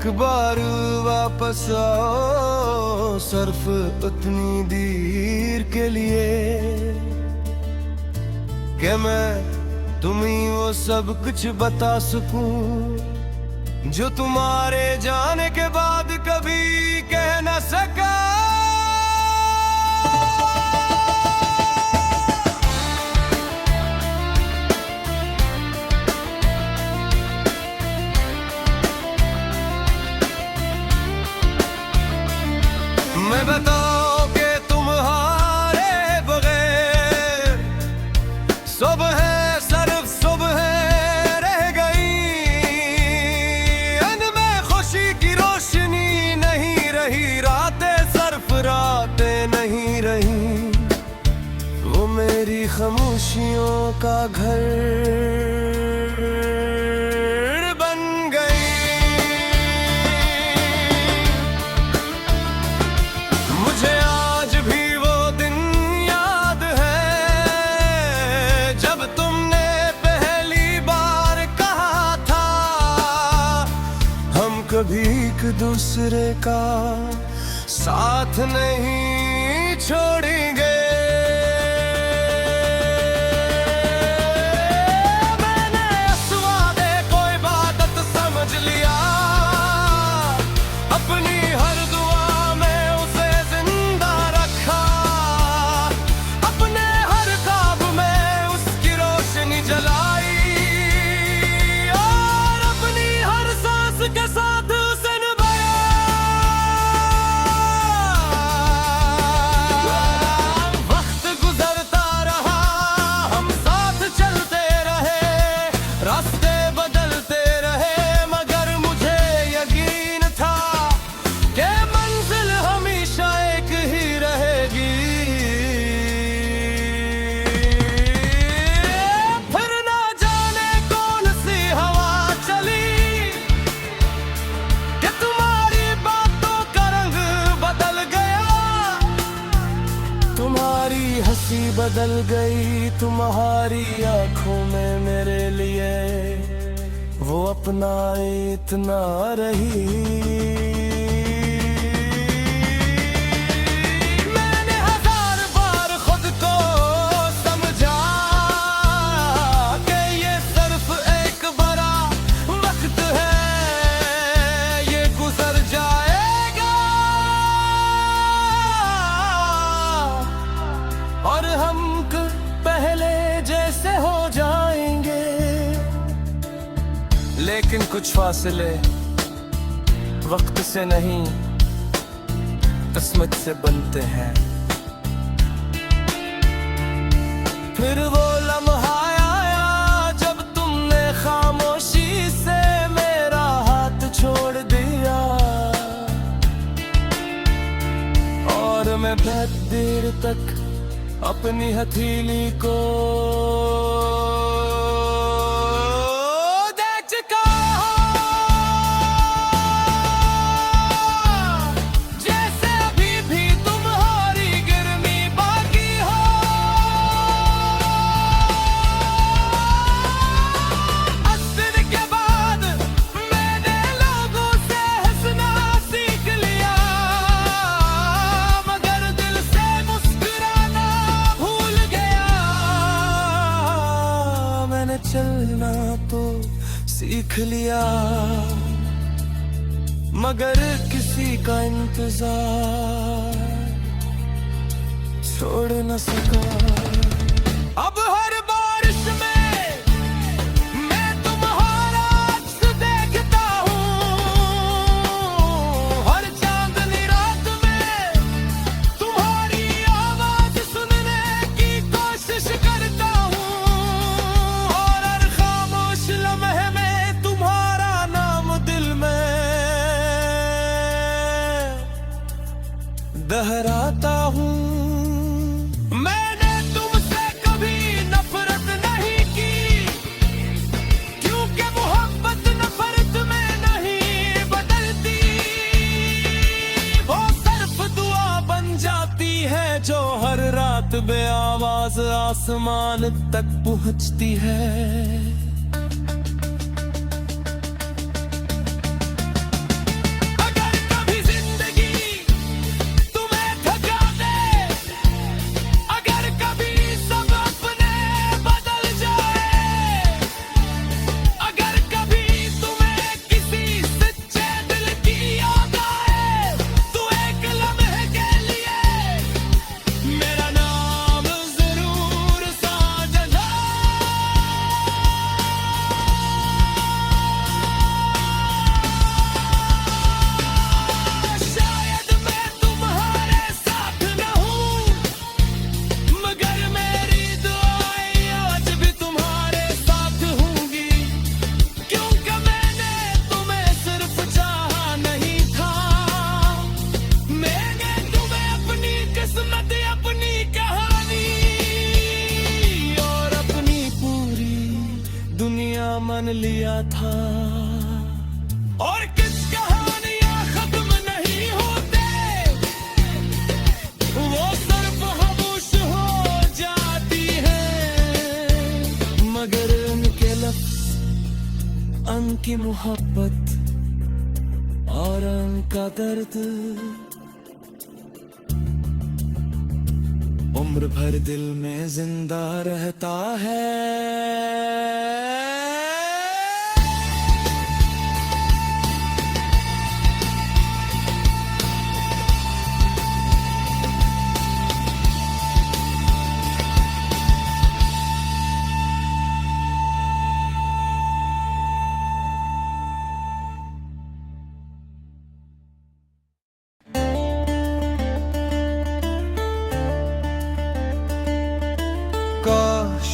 एक बार वापस आओ सिर्फ उतनी देर के लिए कि मैं तुम्हें वो सब कुछ बता सकूं जो तुम्हारे जाने के बाद कभी कह न सका। मैं बताओ कि तुम्हारे बगैर सुबह सिर्फ सुबह रह गई, इनमें खुशी की रोशनी नहीं रही, रातें सिर्फ रातें नहीं रही, वो मेरी खामोशियों का घर कभी एक दूसरे का साथ नहीं छोड़ेंगे। मैंने इस वादे को इबादत समझ लिया, अपनी हर दुआ में उसे जिंदा रखा, अपने हर ख्वाब में उसकी रोशनी जलाई और अपनी हर सांस के साथ बदल गई तुम्हारी आंखों में मेरे लिए वो अपना इतना रही। मैंने हजार बार खुद को समझा कि ये सिर्फ एक बड़ा वक्त है, ये गुजर जाएगा और हम पहले जैसे हो जाएंगे। लेकिन कुछ फासले वक्त से नहीं किस्मत से बनते हैं। फिर वो लम्हा आया जब तुमने खामोशी से मेरा हाथ छोड़ दिया और मैं बहुत देर तक अपनी हथेली को देख चुका जैसे अभी भी तुम्हारी गिरनी बाकी हो। आज दिन के बाद मैंने लोगों से हंसना सीख लिया, मगर दिल से मुस्कुराना चलना तो सीख लिया, मगर किसी का इंतजार छोड़ न सका। अब हर बारिश में मैं तुम्हारा अक्स देखता हूँ, हर चांदनी रात में तुम्हारी आवाज सुनने की कोशिश करता हूँ, दोहराता हूँ। मैंने तुमसे कभी नफरत नहीं की, क्योंकि मोहब्बत नफरत में नहीं बदलती, वो सिर्फ दुआ बन जाती है जो हर रात बेआवाज आसमान तक पहुँचती है। गया था। और किस कहानियां खत्म नहीं होते, वो सिर्फ खामोश हो जाती है, मगर उनके लफ्ज, उनकी मोहब्बत और उनका दर्द उम्र भर दिल में जिंदा रहता है। काश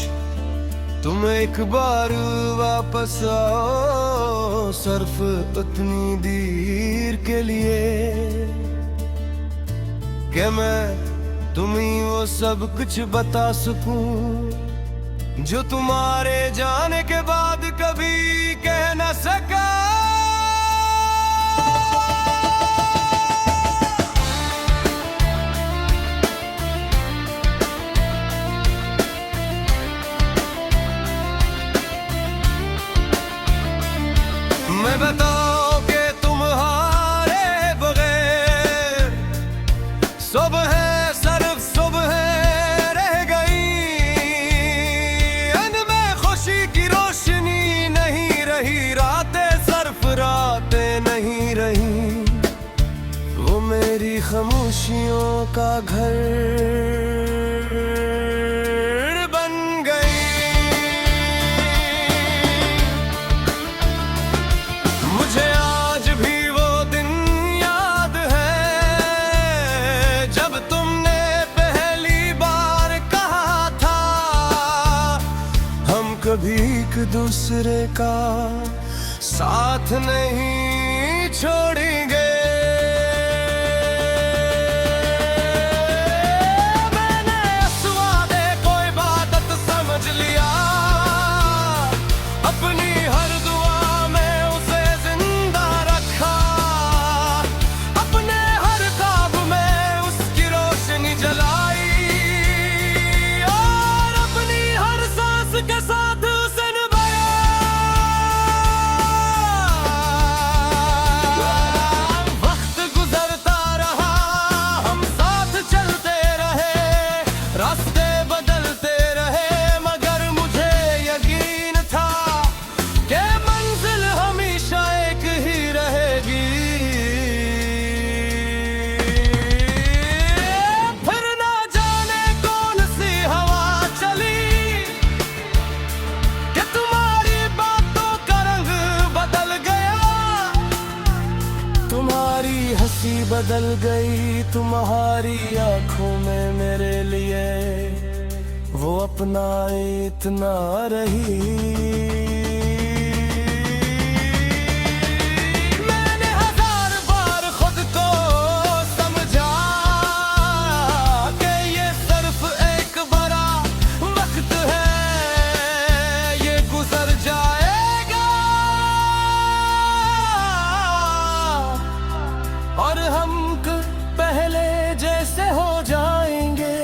तुम एक बार वापस आओ, सिर्फ उतनी देर के लिए, कि मैं तुम्हें वो सब कुछ बता सकूं जो तुम्हारे जाने के बाद कभी कह न सका। मैं बताऊं कि तुम्हारे बगैर सुबह सिर्फ सुबह रह गई, इनमें खुशी की रोशनी नहीं रही, रातें सिर्फ रातें नहीं रही, वो मेरी खामोशियों का घर कभी एक दूसरे का साथ नहीं छोड़ेंगे। मैंने इस वादे को इबादत समझ लिया, अपनी हर दुआ में उसे जिंदा रखा, अपने हर ख्वाब में उसकी रोशनी जलाई, और अपनी हर सांस के साथ बदल गई, तुम्हारी आंखों में मेरे लिए वो अपना इतना रही। मैंने हजार बार खुद को समझा कि ये सिर्फ एक बड़ा वक्त है, ये गुजर जाएगा और हम पहले जैसे हो जाएंगे,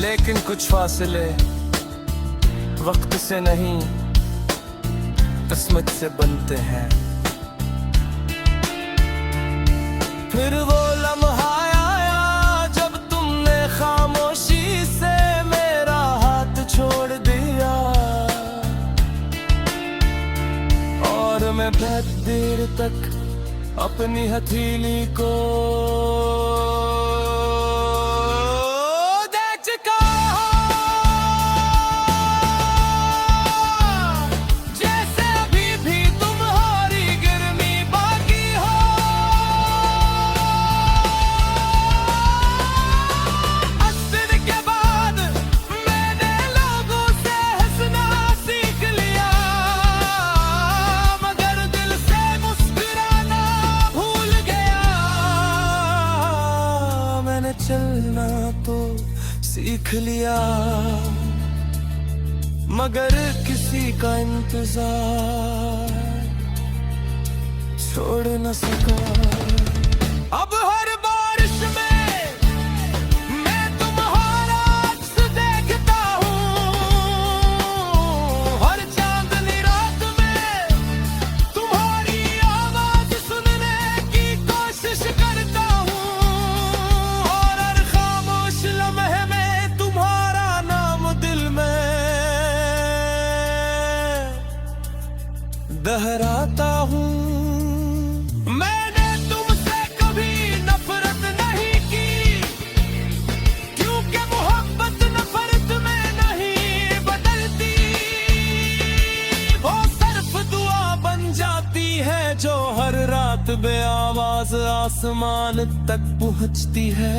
लेकिन कुछ फासले वक्त से नहीं किस्मत से बनते हैं। फिर वो लम्हा आया जब तुमने खामोशी से मेरा हाथ छोड़ दिया, और मैं बहुत देर तक अपनी हथेली को दे चुका जैसे अभी भी तुम्हारी गर्मी बाकी हो। आज दिन के बाद मैंने लोगों से हंसना सीख लिया, मगर दिल से मुस्कुराना भूल गया। मैंने चलना तो सीख लिया, मगर किसी का इंतजार छोड़ न सका। अब हर बारिश में मैं तुम्हारा अक्स देखता हूँ, हर चांदनी रात में तुम्हारी आवाज सुनने की कोशिश करता हूँ, और हर खामोश लम्हे में तुम्हारा नाम दिल में दोहराता हूँ। मैंने तुमसे कभी नफरत नहीं की, क्योंकि मोहब्बत नफरत में नहीं बदलती। वो सिर्फ दुआ बन जाती है जो हर रात बेआवाज आसमान तक पहुंचती है।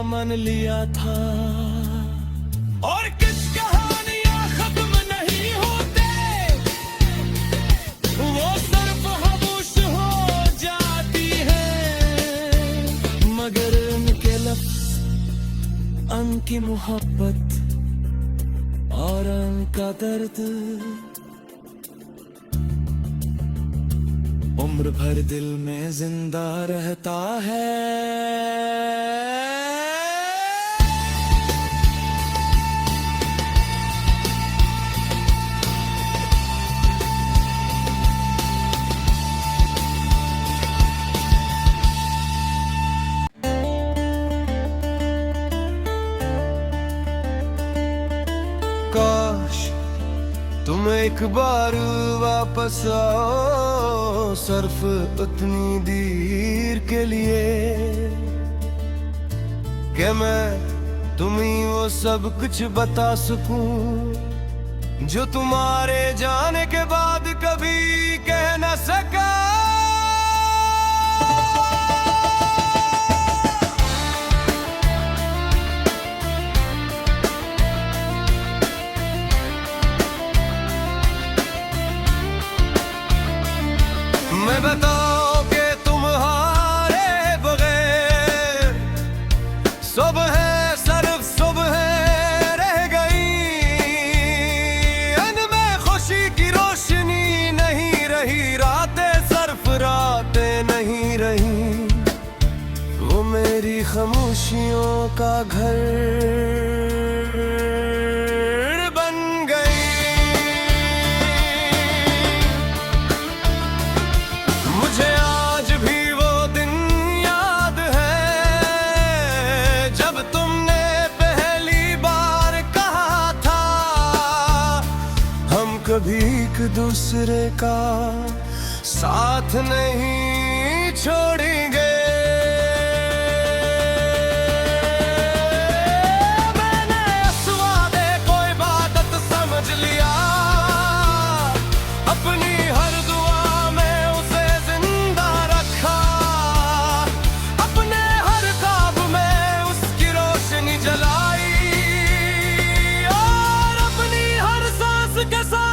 मान लिया था, और किस कहानियां खत्म नहीं होते, वो सिर्फ खामोश हो जाती है। मगर उनके लफ्ज़, उनकी मोहब्बत और उनका दर्द उम्र भर दिल में जिंदा रहता है। काश तुम एक बार वापस आओ, सिर्फ उतनी देर के लिए, कि मैं तुम्हें वो सब कुछ बता सकूं जो तुम्हारे जाने के बाद कभी कह न सका। मैं बताओ कि तुम्हारे बगैर सुबह सिर्फ सुबह रह गई, इनमें खुशी की रोशनी नहीं रही, रातें सिर्फ रातें नहीं रही, वो मेरी खामोशियों का घर कभी एक दूसरे का साथ नहीं छोड़ेंगे। मैंने इस वादे को इबादत समझ लिया, अपनी हर दुआ में उसे जिंदा रखा, अपने हर ख्वाब में उसकी रोशनी जलाई, और अपनी हर सांस के साथ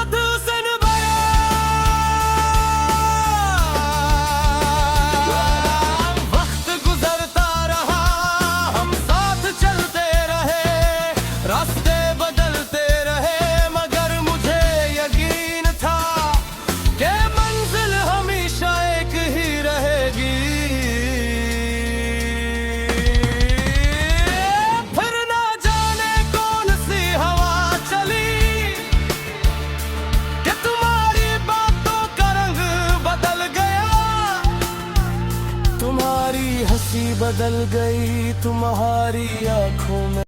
हंसी बदल गई तुम्हारी आंखों में।